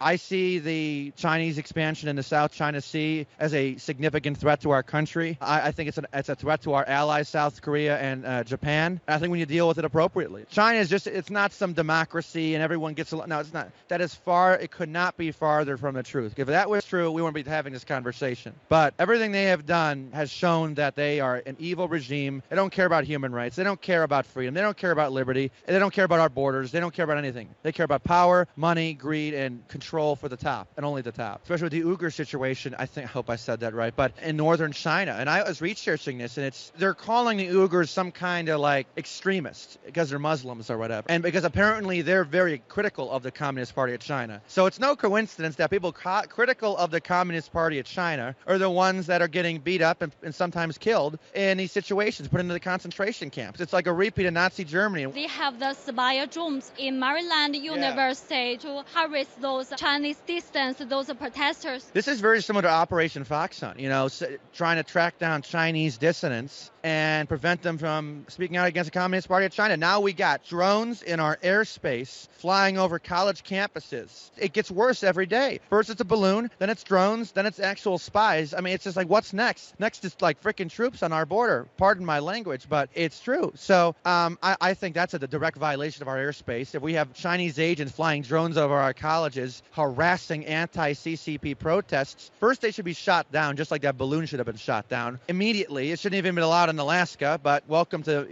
I see the Chinese expansion in the South China Sea as a significant threat to our country. I think it's a threat to our allies, South Korea and Japan. And I think we need to deal with it appropriately. China is it's not some democracy and everyone gets along. No, it's not. That is it could not be farther from the truth. If that was true, we wouldn't be having this conversation. But everything they have done has shown that they are an evil regime. They don't care about human rights. They don't care about freedom. They don't care about liberty. They don't care about our borders. They don't care about anything. They care about power, money, greed, and control for the top, and only the top. Especially with the Uyghur situation, I hope I said that right, but in northern China. And I was researching this, and they're calling the Uyghurs some kind of like extremists because they're Muslims or whatever. And because apparently they're very critical of the Communist Party of China. So it's no coincidence that people critical of the Communist Party of China are the ones that are getting beat up and sometimes killed in these situations, put into the concentration camps. It's like a repeat of Nazi Germany. They have the spy drones in Maryland University to harass those Chinese dissidents, those protesters. This is very similar to Operation Fox Hunt, trying to track down Chinese dissidents and prevent them from speaking out against the Communist Party of China. Now we got drones in our airspace flying over college campuses. It gets worse every day. First it's a balloon, then it's drones, then it's actual spies. I mean, it's just like, what's next? Next is like freaking troops on our border. Pardon my language, but it's true. So I think that's a direct violation of our airspace. If we have Chinese agents flying drones over our colleges, harassing anti-CCP protests, first they should be shot down, just like that balloon should have been shot down immediately. It shouldn't even been allowed in Alaska, but welcome to,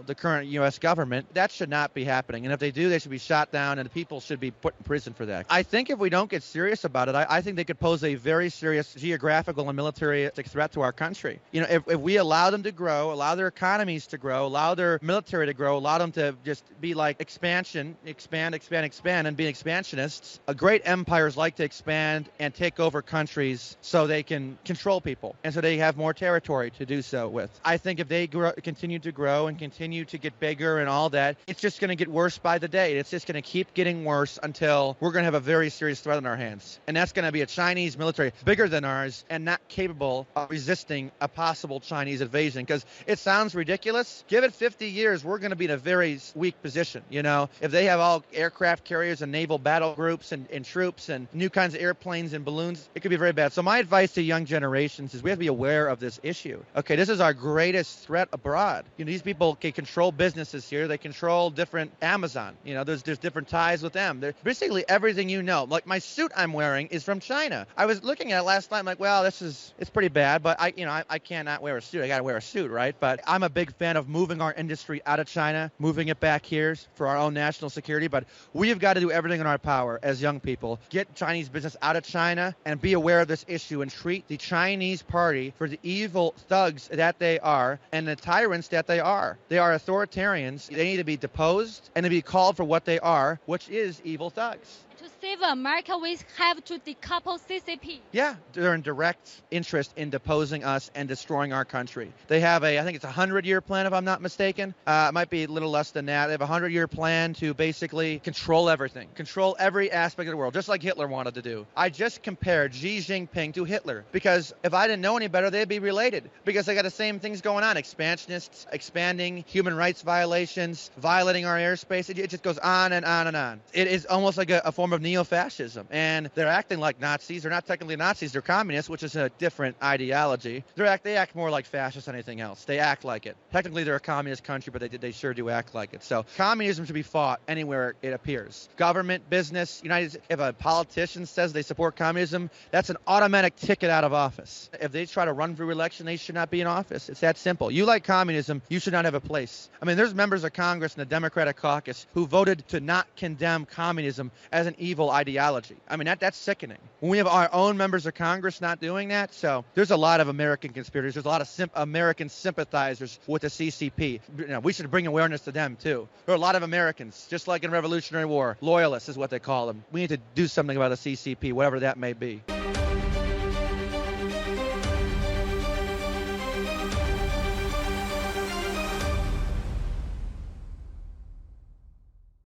the current U.S. government. That should not be happening. And if they do, they should be shot down, and the people should be put in prison for that. I think if we don't get serious about it, I think they could pose a very serious geographical and militaristic threat to our country. If we allow them to grow, allow their economies to grow, allow their military to grow, allow them to just be like expand, and be expansionists. Great empires like to expand and take over countries so they can control people, and so they have more territory to do so with. I think if they continue to grow and continue to get bigger and all that, it's just going to get worse by the day. It's just going to keep getting worse until we're going to have a very serious threat on our hands. And that's going to be a Chinese military bigger than ours and not capable of resisting a possible Chinese invasion. Because it sounds ridiculous. Give it 50 years, we're going to be in a very weak position. If they have all aircraft carriers and naval battle groups and troops and new kinds of airplanes and balloons, it could be very bad. So my advice to young generations is we have to be aware of this issue. Okay, this is our greatest threat abroad. These people can control businesses here. They control different Amazon. There's different ties with them. They're basically everything Like my suit I'm wearing is from China. I was looking at it last night. I'm like, well, it's pretty bad, but I cannot wear a suit. I got to wear a suit, right? But I'm a big fan of moving our industry out of China, moving it back here for our own national security. But we have got to do everything in our power as young people, get Chinese business out of China and be aware of this issue and treat the Chinese party for the evil thugs that they are and the tyrants that they are. They are authoritarians. They need to be deposed and to be called for what they are, which is evil thugs. To save America, we have to decouple CCP. Yeah, they're in direct interest in deposing us and destroying our country. They have I think it's a 100-year plan, if I'm not mistaken. It might be a little less than that. They have a 100-year plan to basically control everything, control every aspect of the world, just like Hitler wanted to do. I just compared Xi Jinping to Hitler because if I didn't know any better, they'd be related because they got the same things going on. Expansionists, expanding, human rights violations, violating our airspace. It just goes on and on and on. It is almost like a form of neo-fascism, and they're acting like Nazis. They're not technically Nazis, they're communists, which is a different ideology. They act more like fascists than anything else. They act like it. Technically they're a communist country, but they sure do act like it. So communism should be fought anywhere it appears. Government, business, if a politician says they support communism, that's an automatic ticket out of office. If they try to run for re-election, they should not be in office. It's that simple. You like communism, you should not have a place. I mean, there's members of Congress in the Democratic caucus who voted to not condemn communism as an evil ideology. I mean, that's sickening. When we have our own members of Congress not doing that, so there's a lot of American conspirators. There's a lot of American sympathizers with the CCP. We should bring awareness to them, too. There are a lot of Americans, just like in Revolutionary War. Loyalists is what they call them. We need to do something about the CCP, whatever that may be.